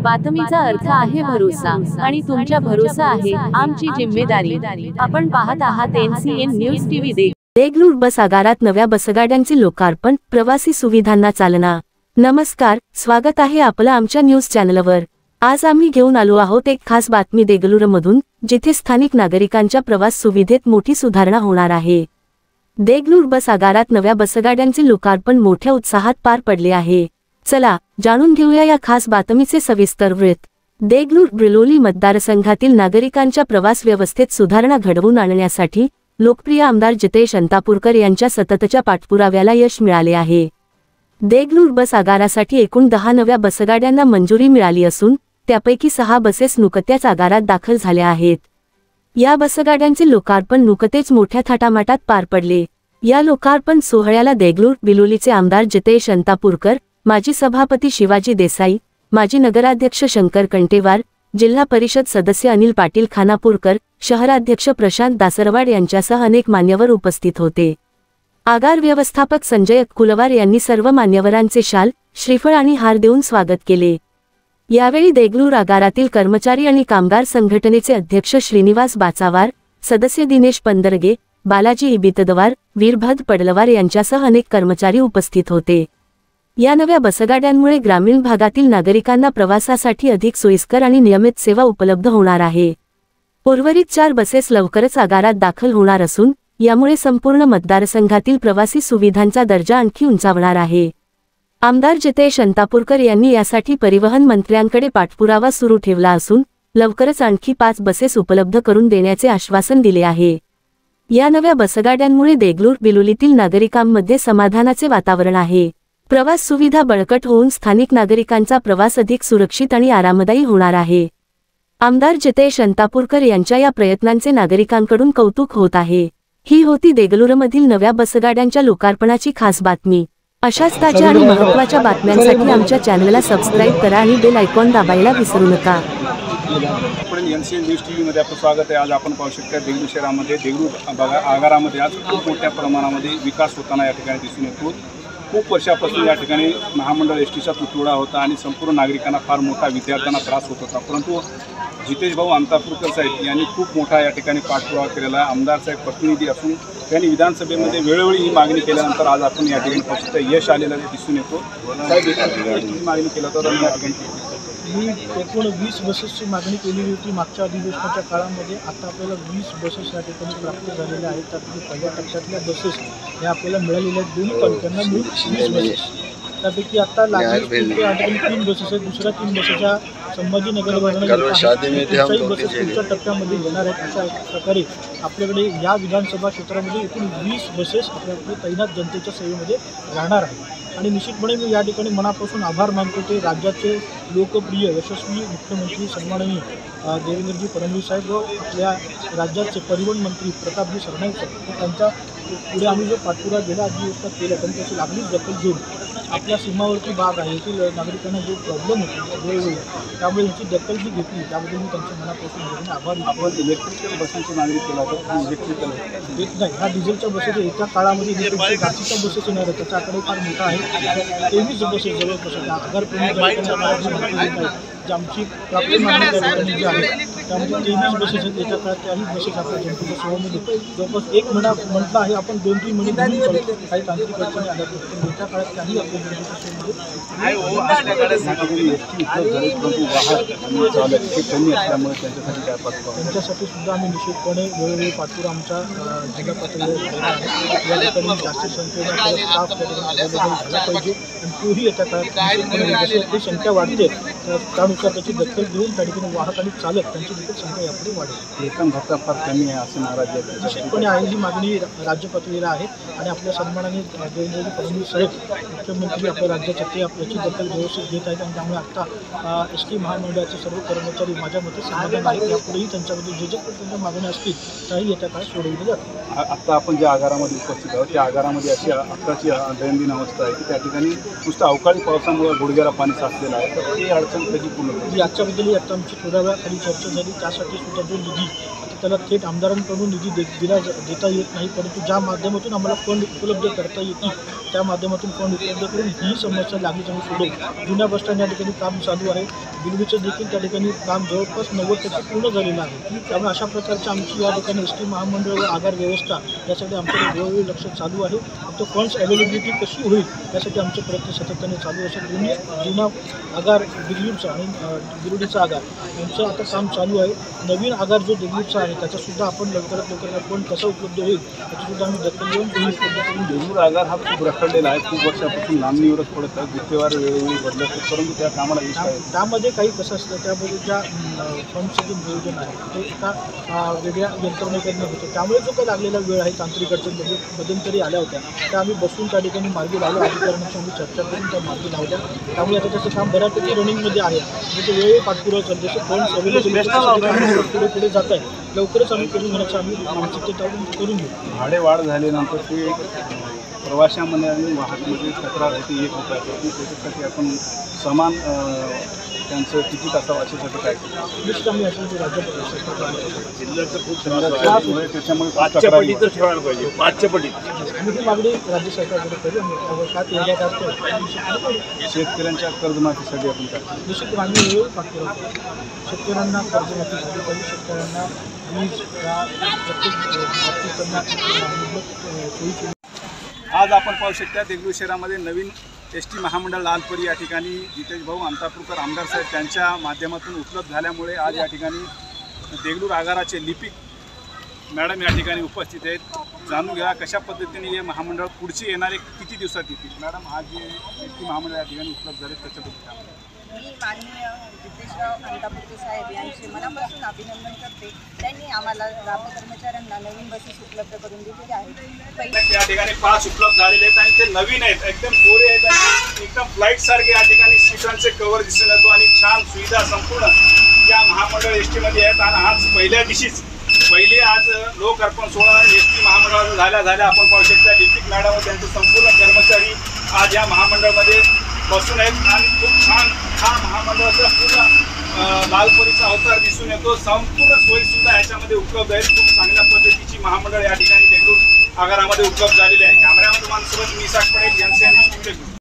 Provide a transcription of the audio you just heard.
बातमीचा अर्थ आहे भरोसा आणि तुमच्या भरोसा आहे आमची जिम्मेदारी। आपण पाहत आहात NCN न्यूज टीव्ही। देगलूर बस आगारात नव्या बसगाड्यांचे लोकार्पण, प्रवासी सुविधांना चालना। नमस्कार, स्वागत आहे आपलं आमच्या न्यूज चॅनलवर। आज आम्ही घेऊन आलो आहोत एक खास बातमी देगलूरमधून, जिथे स्थानिक नागरिकांच्या प्रवास सुविधेत मोठी सुधारणा होणार आहे। देगलूर बस आगारात नव्या बसगाड्यांचे लोकार्पण मोठ्या उत्साहात पार पडले आहे। चला जाणून घेऊया या खास बातमीचे सविस्तर वृत्त। देगलूर ब्रिलोली मतदारसंघातील नागरिकांच्या प्रवास व्यवस्थेत सुधारणा घडवून आणण्यासाठी लोकप्रिय आमदार जितेश अंतापूरकर यांच्या सततच्या पाठपुराव्याला यश मिळाले आहे। देगलूर बस आगारासाठी एकूण 10 नव्या बसगाड्यांना मंजुरी मिळाली असून त्यापैकी 6 बसेस नुकत्याच आगारात दाखल झाल्या आहेत। या बसगाड्यांचे लोकार्पण नुकतेच मोठ्या थाटामाटात पार पडले। या लोकार्पण सोहळ्याला देगलूर बिलोलीचे आमदार जितेश अंतापूरकर, माजी सभापती शिवाजी देसाई, माजी नगराध्यक्ष शंकर कंटेवार, जिल्हा परिषद सदस्य अनिल पाटील खानापूरकर, शहराध्यक्ष प्रशांत दासरवाड यांच्यासह अनेक मान्यवर उपस्थित होते। आगार व्यवस्थापक संजय कुलवार यांनी सर्व मान्यवरांचे शाल, श्रीफळ आणि हार देऊन स्वागत केले। यावेळी देगलूर आगारातील कर्मचारी आणि कामगार संघटनेचे अध्यक्ष श्रीनिवास बाचावार, सदस्य दिनेश पंदरगे, बालाजी इबितदवार, वीरभद्र पडलवार यांच्यासह अनेक कर्मचारी उपस्थित होते। या नव्या बसगाड्यांमुळे ग्रामीण भागातील नागरिकांना प्रवासासाठी अधिक सोयीस्कर आणि नियमित सेवा उपलब्ध होणार आहे। उर्वरित 4 बसेस लवकरच आगारात दाखल होणार असून यामुळे संपूर्ण मतदारसंघातील प्रवासी सुविधांचा दर्जा आणखी उंचावणार आहे। आमदार जितेश अंतापूरकर यांनी यासाठी परिवहन मंत्र्यांकडे पाठपुरावा सुरू ठेवला असून लवकरच आणखी 5 बसेस उपलब्ध करून देण्याचे आश्वासन दिले आहे। या नव्या बसगाड्यांमुळे देगलूर बिलोलीतील नागरिकांमध्ये समाधानाचे वातावरण आहे। प्रवास सुविधा बळकट होऊन स्थानिक नागरिकांचा प्रवास अधिक सुरक्षित आणि आरामदायी होणार आहे। आमदार जितेश अंतापूरकर यांच्या या प्रयत्नांचे नागरिकांकडून कौतुक होत आहे। ही होती देगलूरमधील नव्या बसगाड्यांच्या लोकार्पणाची खास बातमी। अशाच ताज्या आणि महत्त्वाच्या बातम्यांसाठी आमच्या चॅनलला सबस्क्राइब करा आणि बेल आयकॉन दाबायला विसरू नका। NCN न्यूज टीव्हीमध्ये आपलं स्वागत आहे। आज आपण पाहू शकता देगलूर शहरामध्ये देगलूर आगारामध्ये आज खूप मोठ्या प्रमाणामध्ये विकास होताना या ठिकाणी दिसून येतो। खूप वर्षापासून या ठिकाणी महामंडळ एसटीचा तुटवडा होता आणि संपूर्ण नागरिकांना फार मोठा, विद्यार्थ्यांना त्रास होत होता। परंतु जितेश भाऊ अंतापूरकर साहेब यांनी खूप मोठा या ठिकाणी पाठपुरावा केलेला। आमदार साहेब प्रतिनिधी असून त्यांनी विधानसभेमध्ये वेळोवेळी ही मागणी केल्यानंतर आज आपण या ठिकाणी पोहोचता यश आलेलं दिसून येतो। साहेब मागणी केला तर मी एकूण 20 बसेसची मागणी केलेली होती मागच्या अधिवेशनाच्या काळामध्ये। आता आपल्याला 20 बसेस या ठिकाणी प्राप्त झालेल्या आहेत। त्यापैकी पहिल्या टप्प्यातल्या बसेस ह्या आपल्याला मिळालेल्या आहेत। 2 तालुक्यांना मिळून 20 बसेस, त्यापैकी आता लागलीच 3 बसेस आहेत। दुसऱ्या 3 बसेसच्या संभाजीनगरवरून बसेस पुढच्या टप्प्यामध्ये येणार आहेत। अशा प्रकारे आपल्याकडे या विधानसभा क्षेत्रामध्ये एकूण 20 बसेस आपल्याकडे तैनात जनतेच्या सेवेमध्ये राहणार आहे। आणि निश्चितपणे मी या ठिकाणी मनापासून आभार मानतो ते राज्याचे लोकप्रिय यशस्वी मुख्यमंत्री सन्माननीय देवेंद्रजी फडणवीस साहेब व आपल्या राज्याचे परिवहन मंत्री प्रतापजी सरनाईक साहेब, त्यांच्या पुढे आम्ही जो पाठपुरावा गेल्या अधिवेशनात केला त्यांनी त्याची लागलीच दखल घेऊन आपल्या सीमावर्ती भाग आहे येथील नागरिकांना जो प्रॉब्लेम होतो वेळोवेळी, त्यामुळे याची दखल जी घेतली त्याबद्दल मी त्यांच्या मनापासून आभार। आपण इलेक्ट्रिकल बसेसची मागणी केला तर इलेक्ट्रिकल येत नाही। ह्या डिझेलच्या बसेस येत्या काळामध्ये जास्तीच्या बसेस येणार आहेत, त्याचा आकडे फार मोठा आहे। 23 बसेस जवळपास आगार जी आमची प्राप्त मागणी त्या ठिकाणी जी आहे त्यामध्ये 23 बसेस आहेत। येत्या काळात त्याही बसेस आपल्या जनतेच्या सेवेमध्ये जवळपास 1 महिना म्हटलं आहे आपण 2-3 महिने घेऊन चालतो। काही तांत्रिक अडचणी आल्या पण येत्या काळात त्याही आपल्या जनतेच्या सेवेमध्ये त्यांच्यासाठी सुद्धा आम्ही निश्चितपणे वेळोवेळी पाठपुरावा आमच्या जिल्हा पातळीवर या ठिकाणी जास्तीत संख्येने आपल्याला स्टाफ झाला पाहिजे आणि तोही येत्या काळात जशी संख्या वाढते त्यानुसार त्याची दखल घेऊन त्या ठिकाणी वाहक आणि चालक त्यांची देखील संख्या यापुढे वाढेल। वेतन भत्ता फार कमी आहे असं नाराज आहे। निश्चितपणे आहे ही मागणी राज्य पातळीला आहे आणि आपल्या सन्मानाने देवेंद्रजी फडणवीस साहेब मुख्यमंत्री आपल्या राज्याचे ते याची दखल व्यवस्थित घेत आहेत आणि त्यामुळे आता एसटी महामंडळाचे सर्व कर्मचारी माझ्या मते समाधान आहेत। यापुढेही त्यांच्याबद्दल जे त्यांच्या मागण्या असतील त्याही येत्या काळात सोडवल्या जातील। आत्ता आपण ज्या आगारामध्ये उपस्थित आहोत त्या आगारामध्ये अशी आत्ताची दैनंदिन अवस्था आहे की त्या ठिकाणी नुसतं अवकाळी पावसामुळे गुडघ्याला पाणी साचलेलं आहे, तर ती अडचण कधी पूर्ण याच्याबद्दलही आता आमची थोड्या वेळाखाली चर्चा झाली। त्यासाठी सुद्धा जो निधी त्याला थेट आमदारांकडून निधी देता येत नाही, परंतु ज्या माध्यमातून आम्हाला फंड उपलब्ध करता येतील त्या माध्यमातून फंड उपलब्ध करून ही समस्या लागलीच आम्ही सोडवू. जुन्या बसस्टँड या ठिकाणी काम चालू आहे, बिलवीचं देखील त्या ठिकाणी काम जवळपास 90% पूर्ण झालेलं आहे. त्यामुळे अशा प्रकारची आमची या ठिकाणी एस टी महामंडळ व आगार व्यवस्था यासाठी आमच्याकडे वेळोवेळी लक्ष चालू आहे. फक्त फंड्स अवेलेबिलिटी कशी होईल यासाठी आमचे प्रयत्न सातत्याने चालू असेल. दोन्ही जुना आगार दिल्लीचा आणि गिरोडीचा आगार यांचं आता काम चालू आहे. नवीन आगार जो दिल्लीचा आहे त्याचासुद्धा आपण लवकरात लवकर फंड कसा उपलब्ध होईल याचीसुद्धा आम्ही दखल घेऊन दोन्ही उपलब्ध करून देऊ. देगलूर आगार हा खूप रखडलेला आहे, खूप वर्षापासून लांबणीवरच पडत आहे, गुत्तेवार वेळोवेळी बदलत आहे, परंतु त्या कामाला यश आहे. त्यामध्ये काही कसं असतं, त्यामध्ये ज्या फंडचं जे नियोजन आहे ते एका वेगळ्या यंत्रणेकडनं होतं. त्यामुळे जो काही लागलेला वेळ आहे, तांत्रिक अडचणी मध्यंतरी आल्या होत्या त्या आम्ही बसून त्या ठिकाणी मार्गी लावल्या, अधिकाऱ्यांची आम्ही चर्चा करून त्या मार्गी लावल्या. त्यामुळे आता त्याचं काम बऱ्यापैकी रनिंगमध्ये आहे. म्हणजे वेळोवेळी पाठपुरावा चालू, जसं फंड्स अवेलेबल पुढे जात आहे, लवकरच आम्ही करून घेण्याचं आम्ही मानसिकता करून घेऊ. भाडे वाढ झाल्यानंतर ते प्रवाशांमध्ये आणि वाहतुकीची तक्रार होती एक होत आहे, त्याच्यासाठी आपण समान त्यांचं तिकीट असावं अशासाठी काय निश्चित आम्ही असेल की राज्य सरकार जिल्ह्याचं खूप त्याच्यामुळे पाचच्या पटीचं ठेवायला पाहिजे, पाचच्या पटीत. आम्ही ही मागणी राज्य सरकारकडे करू. आम्ही काय केल्या करतो शेतकऱ्यांच्या कर्जमाफीसाठी आपण काय निश्चित आम्ही वेळोवेळी पाठपुरावा करू. शेतकऱ्यांना कर्जमाफी झाली पाहिजे, शेतकऱ्यांना वीज या प्रत्येक बाबतीत सोयी. आज आपण पाहू शकता देगलूर शहरामध्ये नवीन एस टी महामंडळ लालपरी या ठिकाणी जितेश भाऊ अंतापूरकर आमदार साहेब त्यांच्या माध्यमातून उपलब्ध झाल्यामुळे आज या ठिकाणी देगलूर आगाराचे लिपिक मॅडम या ठिकाणी उपस्थित आहेत. जाणून घ्या कशा पद्धतीने हे महामंडळ पुढचे येणारे किती दिवसात येतील. मॅडम आज जे एस टी महामंडळ या ठिकाणी उपलब्ध झाले त्याच्याबद्दल मी माननीय जितेशराव अंतापूरकर साहेब यांचे मनापासून अभिनंदन करते. त्यांनी आम्हाला ग्राहक कर्मचाऱ्यांना नवीन बसेस उपलब्ध करून दिलेल्या आहेत. या ठिकाणी 5 उपलब्ध झालेले आहेत आणि ते नवीन आहेत, एकदम कोरे आहेत आणि एकदम फ्लाईट सारखे या ठिकाणी सीटांचे कव्हर दिसून येतो आणि छान सुविधा संपूर्ण या महामंडळ एस टीमध्ये आहेत. आणि आज पहिल्या दिवशीच आज लोक अर्पण सोहळा एस टी महामंडळाचा झाल्या आपण पाहू शकता. लिपिक मॅडम व त्यांचे संपूर्ण कर्मचारी आज या महामंडळामध्ये बसून आहेत आणि खूप छान हा महामंडळाचा पूर्ण लालपरीचा अवतार दिसून येतो. संपूर्ण सोयीसुद्धा याच्यामध्ये उपलब्ध आहेत. खूप चांगल्या पद्धतीची महामंडळ या ठिकाणी देगलूर आगारामध्ये उपलब्ध झालेली आहे. कॅमेऱ्यामध्ये माणसोबत मी साठ पडेल यांचे